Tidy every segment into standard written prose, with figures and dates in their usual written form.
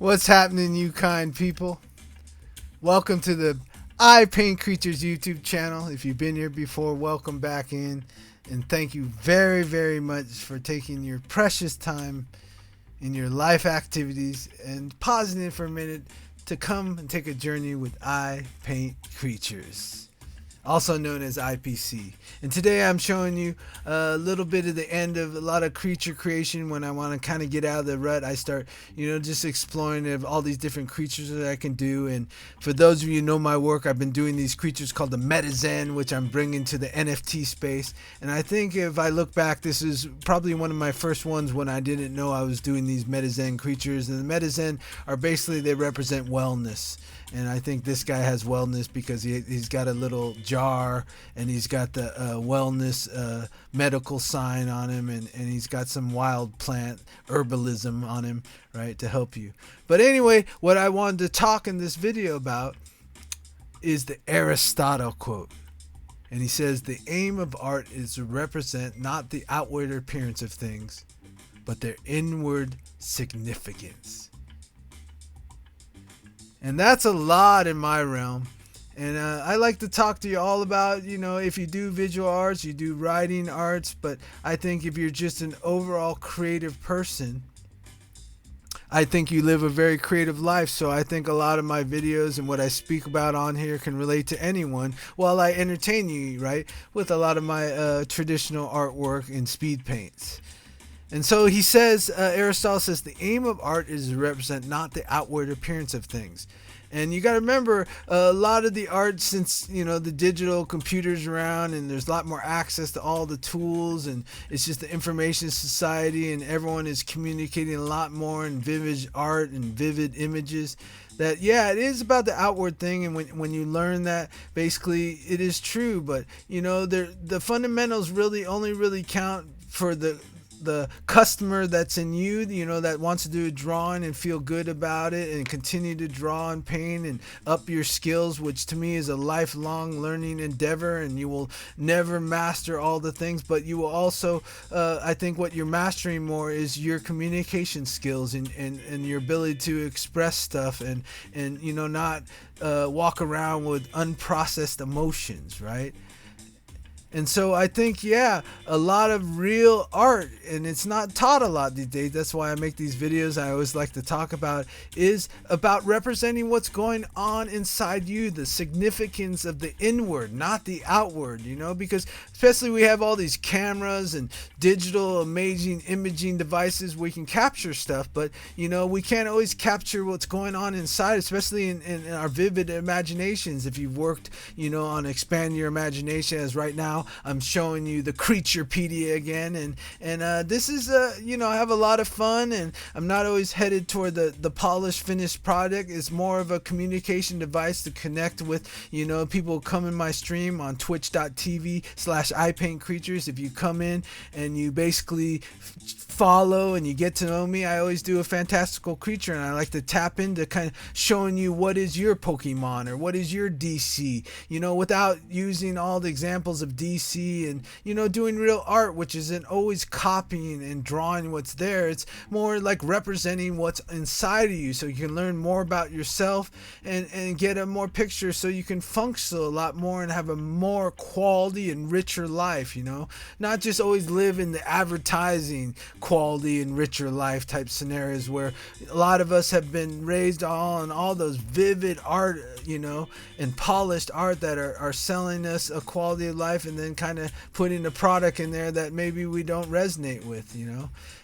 What's happening, you kind people? Welcome to the I Paint Creatures YouTube channel. If you've been here before, welcome back in. And thank you very, very much for taking your precious time in your life activities and pausing it for a minute to come and take a journey with I Paint Creatures, also known as IPC. And today I'm showing you a little bit of the end of a lot of creature creation. When I want to kind of get out of the rut, I start, just exploring of all these different creatures that I can do. And for those of you who know my work, I've been doing these creatures called the MetaZen, which I'm bringing to the NFT space. And I think if I look back, this is probably one of my first ones when I didn't know I was doing these MetaZen creatures. And the MetaZen are basically, they represent wellness. And I think this guy has wellness because he's got a little jar and he's got the wellness medical sign on him, and he's got some wild plant herbalism on him, right, to help you. But anyway, what I wanted to talk in this video about is the Aristotle quote. And he says, the aim of art is to represent not the outward appearance of things, but their inward significance. And that's a lot in my realm. And I like to talk to you all about, if you do visual arts, you do writing arts. But I think if you're just an overall creative person, I think you live a very creative life. So I think a lot of my videos and what I speak about on here can relate to anyone while I entertain you, right, with a lot of my traditional artwork in speed paints. And so he says, Aristotle says, the aim of art is to represent not the outward appearance of things. And you got to remember, a lot of the art, since, the digital computers around and there's a lot more access to all the tools, and it's just the information society and everyone is communicating a lot more in vivid art and vivid images, that, yeah, it is about the outward thing. And when you learn that, basically it is true. But, the fundamentals only really count for the customer that's in you, that wants to do a drawing and feel good about it and continue to draw and paint and up your skills, which to me is a lifelong learning endeavor. And you will never master all the things, but you will also, I think what you're mastering more is your communication skills and your ability to express stuff and not walk around with unprocessed emotions, right? And so I think, yeah, a lot of real art, and it's not taught a lot these days. That's why I make these videos. I always like to talk about is about representing what's going on inside you, the significance of the inward, not the outward, because especially we have all these cameras and digital amazing imaging devices. We can capture stuff, but, we can't always capture what's going on inside, especially in our vivid imaginations. If you've worked, on expanding your imagination, as right now, I'm showing you the Creaturepedia again, and this is I have a lot of fun, and I'm not always headed toward the polished finished product. It's more of a communication device to connect with people who come in my stream on twitch.tv/ipaintcreatures. If you come in and you basically follow and you get to know me, I always do a fantastical creature, and I like to tap into kind of showing you what is your Pokemon or what is your DC, without using all the examples of DC and doing real art, which isn't always copying and drawing what's there. It's more like representing what's inside of you, so you can learn more about yourself and get a more picture, so you can function a lot more and have a more quality and richer life, not just always live in the advertising quality and richer life type scenarios where a lot of us have been raised on all those vivid art, and polished art that are selling us a quality of life, and then kind of putting a product in there that maybe we don't resonate with,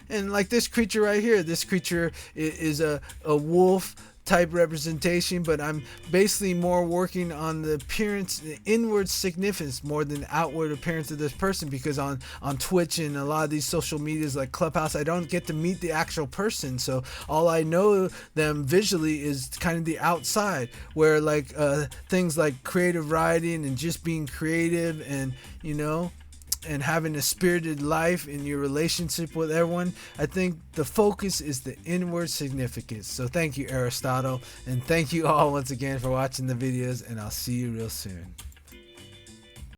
And like this creature right here, this creature is a wolf type representation, but I'm basically more working on the appearance, the inward significance more than the outward appearance of this person, because on Twitch and a lot of these social medias like Clubhouse, I don't get to meet the actual person, so all I know them visually is kind of the outside, where like things like creative writing and just being creative and and having a spirited life in your relationship with everyone, I think the focus is the inward significance. So thank you, Aristotle, and thank you all once again for watching the videos, and I'll see you real soon.